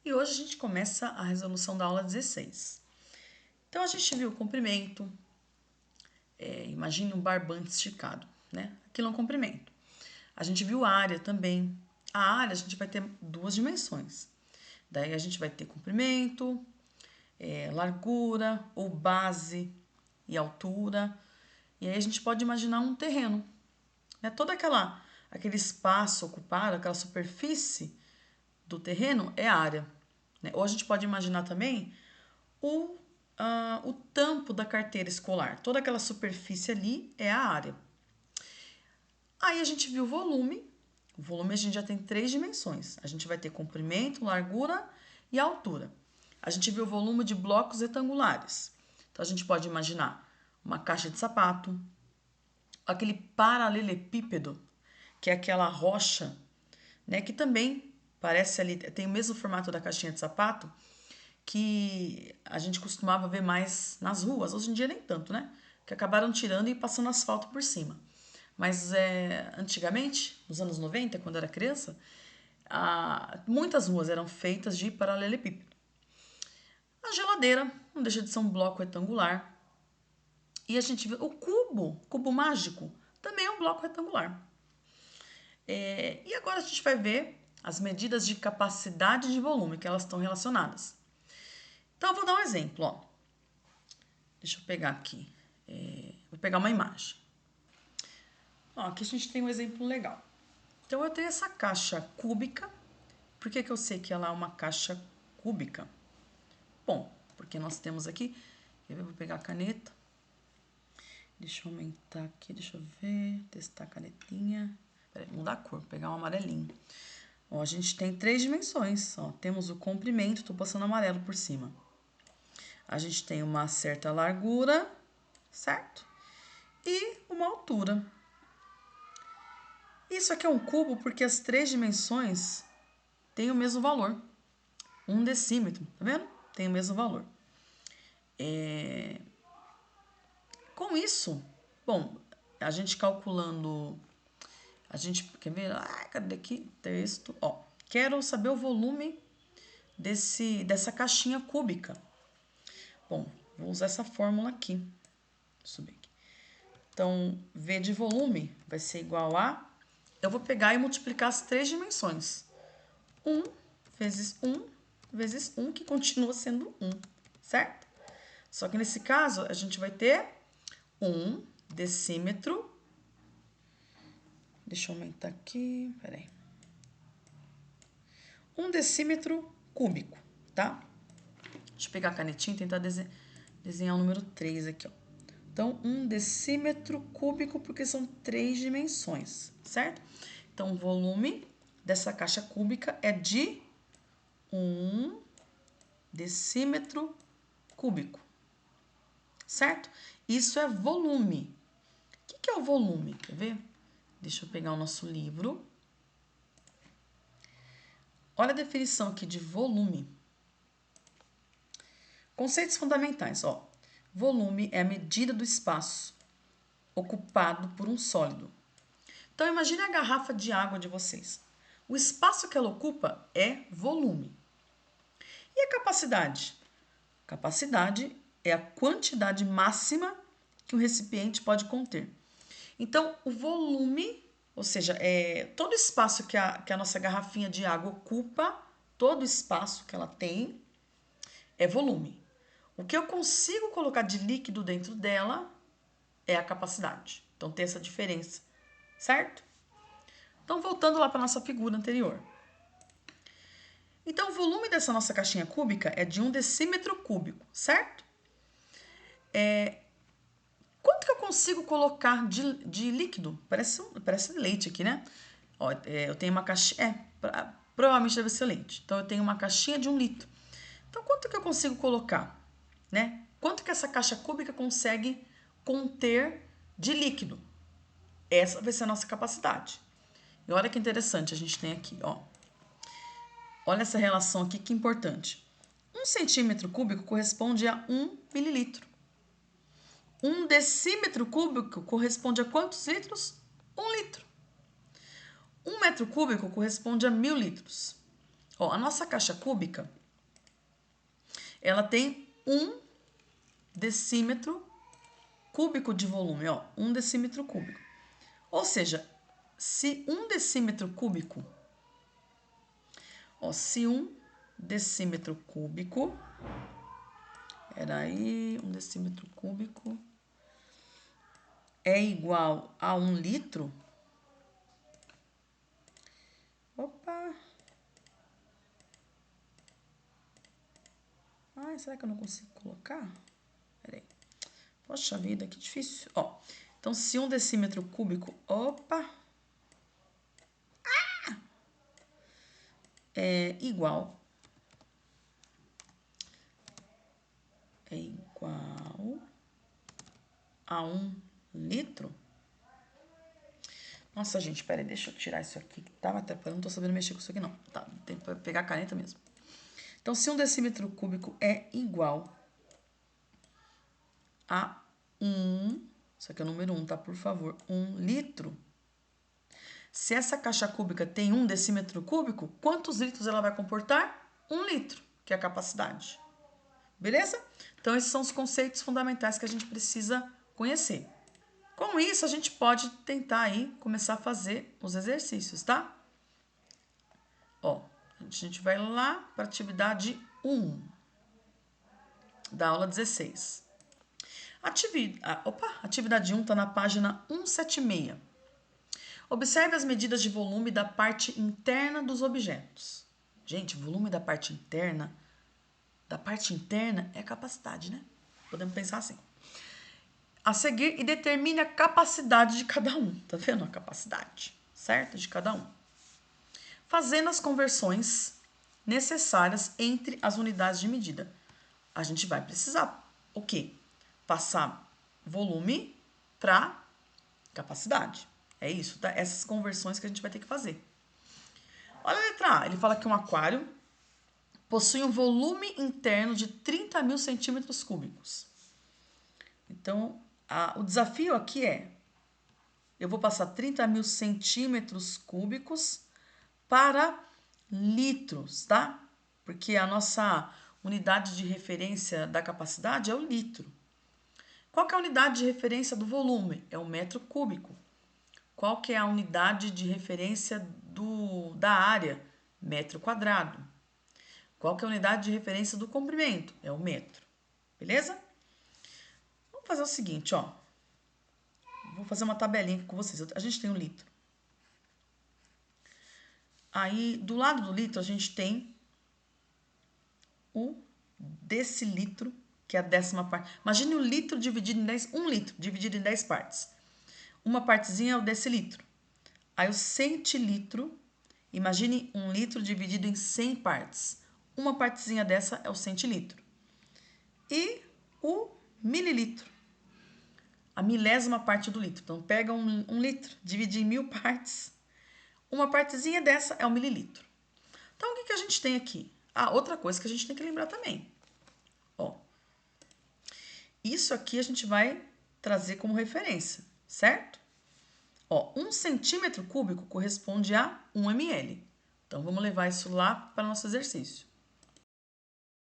E hoje a gente começa a resolução da aula 16. Então a gente viu o comprimento, imagine um barbante esticado, né? Aquilo é um comprimento. A gente viu a área também. A área a gente vai ter duas dimensões. Daí a gente vai ter comprimento, largura ou base e altura. E aí a gente pode imaginar um terreno, né? Aquele espaço ocupado, aquela superfície do terreno é a área, né? Ou a gente pode imaginar também o tampo da carteira escolar. Toda aquela superfície ali é a área. Aí a gente viu o volume. O volume a gente já tem três dimensões. A gente vai ter comprimento, largura e altura. A gente viu o volume de blocos retangulares. Então a gente pode imaginar uma caixa de sapato, aquele paralelepípedo, que é aquela rocha, né, que também parece ali, tem o mesmo formato da caixinha de sapato, que a gente costumava ver mais nas ruas, hoje em dia nem tanto, né? Que acabaram tirando e passando asfalto por cima. Mas antigamente, nos anos 90, quando eu era criança, muitas ruas eram feitas de paralelepípedo. A geladeira não deixa de ser um bloco retangular. E a gente vê o cubo mágico, também é um bloco retangular. E agora a gente vai ver as medidas de capacidade de volume, que elas estão relacionadas. Então, eu vou dar um exemplo, ó. Deixa eu pegar aqui. Vou pegar uma imagem. Ó, aqui a gente tem um exemplo legal. Então, eu tenho essa caixa cúbica. Por que eu sei que ela é uma caixa cúbica? Bom, porque nós temos aqui... Quer ver? Vou pegar a caneta. Deixa eu aumentar aqui, deixa eu ver. Testar a canetinha. Peraí, mudar a cor, vou pegar um amarelinho. Ó, a gente tem três dimensões. Ó, temos o comprimento, tô passando amarelo por cima. A gente tem uma certa largura, certo? E uma altura. Isso aqui é um cubo porque as três dimensões têm o mesmo valor. 1 decímetro, tá vendo? Tem o mesmo valor. Com isso, bom, a gente calculando... A gente quer ver? Cadê aqui? Texto. Ó, quero saber o volume dessa caixinha cúbica. Bom, vou usar essa fórmula aqui. Deixa eu subir aqui. Então, V de volume vai ser igual a... Eu vou pegar e multiplicar as três dimensões. 1 vezes 1 vezes 1, que continua sendo 1, certo? Só que nesse caso, a gente vai ter 1 decímetro. Deixa eu aumentar aqui, peraí. 1 decímetro cúbico, tá? Deixa eu pegar a canetinha e tentar desenhar o número 3 aqui, ó. Então, 1 decímetro cúbico, porque são três dimensões, certo? Então, o volume dessa caixa cúbica é de 1 decímetro cúbico, certo? Isso é volume. O que é o volume? Quer ver? Deixa eu pegar o nosso livro. Olha a definição aqui de volume. Conceitos fundamentais, ó. Volume é a medida do espaço ocupado por um sólido. Então, imagine a garrafa de água de vocês. O espaço que ela ocupa é volume. E a capacidade? Capacidade é a quantidade máxima que um recipiente pode conter. Então, o volume, ou seja, todo espaço que a nossa garrafinha de água ocupa, todo espaço que ela tem, é volume. O que eu consigo colocar de líquido dentro dela é a capacidade. Então, tem essa diferença, certo? Então, voltando lá para a nossa figura anterior. Então, o volume dessa nossa caixinha cúbica é de 1 decímetro cúbico, certo? Quanto que eu consigo colocar de líquido? Parece leite aqui, né? Ó, eu tenho uma caixinha... provavelmente deve ser leite. Então, eu tenho uma caixinha de 1 litro. Então, quanto que eu consigo colocar? Né? Quanto que essa caixa cúbica consegue conter de líquido? Essa vai ser a nossa capacidade. E olha que interessante a gente tem aqui, ó. Olha essa relação aqui, que importante. 1 centímetro cúbico corresponde a 1 mililitro. 1 decímetro cúbico corresponde a quantos litros? 1 litro. 1 metro cúbico corresponde a 1000 litros. Ó, a nossa caixa cúbica, ela tem 1 decímetro cúbico de volume, ó, 1 decímetro cúbico. Ou seja, se 1 decímetro cúbico, ó, se 1 decímetro cúbico, peraí, 1 decímetro cúbico é igual a 1 litro, opa, ai, será que eu não consigo colocar? Peraí, poxa vida, que difícil, ó, então se 1 decímetro cúbico, opa, é igual a 1 litro. Nossa, gente, peraí, deixa eu tirar isso aqui que tava atrapalhando, não tô sabendo mexer com isso aqui não. Tá, tem que pegar a caneta mesmo. Então, se 1 decímetro cúbico é igual a 1, isso aqui é o número 1, tá? Por favor, 1 litro. Se essa caixa cúbica tem 1 decímetro cúbico, quantos litros ela vai comportar? 1 litro, que é a capacidade. Beleza? Então, esses são os conceitos fundamentais que a gente precisa conhecer. Com isso, a gente pode tentar aí começar a fazer os exercícios, tá? Ó, a gente vai lá para a atividade 1 da aula 16. Atividade 1 está na página 176. Observe as medidas de volume da parte interna dos objetos. Gente, volume da parte interna é a capacidade, né? Podemos pensar assim. A seguir, e determine a capacidade de cada um. Tá vendo? A capacidade, certo? De cada um. Fazendo as conversões necessárias entre as unidades de medida. A gente vai precisar o quê? Passar volume para capacidade. É isso, tá? Essas conversões que a gente vai ter que fazer. Olha a letra A. Ele fala que um aquário possui um volume interno de 30 mil centímetros cúbicos. Então, o desafio aqui é, eu vou passar 30 mil centímetros cúbicos para litros, tá? Porque a nossa unidade de referência da capacidade é o litro. Qual que é a unidade de referência do volume? É o metro cúbico. Qual que é a unidade de referência da área? Metro quadrado. Qual que é a unidade de referência do comprimento? É o metro. Beleza? Vamos fazer o seguinte, ó. Vou fazer uma tabelinha com vocês. A gente tem um litro. Aí, do lado do litro, a gente tem o decilitro, que é a 10ª parte. Imagine o litro dividido em 10, 1 litro dividido em 10 partes. Uma partezinha é o decilitro. Aí o centilitro, imagine 1 litro dividido em 100 partes. Uma partezinha dessa é o centilitro. E o mililitro, a milésima parte do litro. Então, pega um litro, divide em 1000 partes. Uma partezinha dessa é o mililitro. Então, o que a gente tem aqui? Outra coisa que a gente tem que lembrar também. Ó, isso aqui a gente vai trazer como referência, certo? Ó, 1 centímetro cúbico corresponde a 1 ml. Então, vamos levar isso lá para o nosso exercício.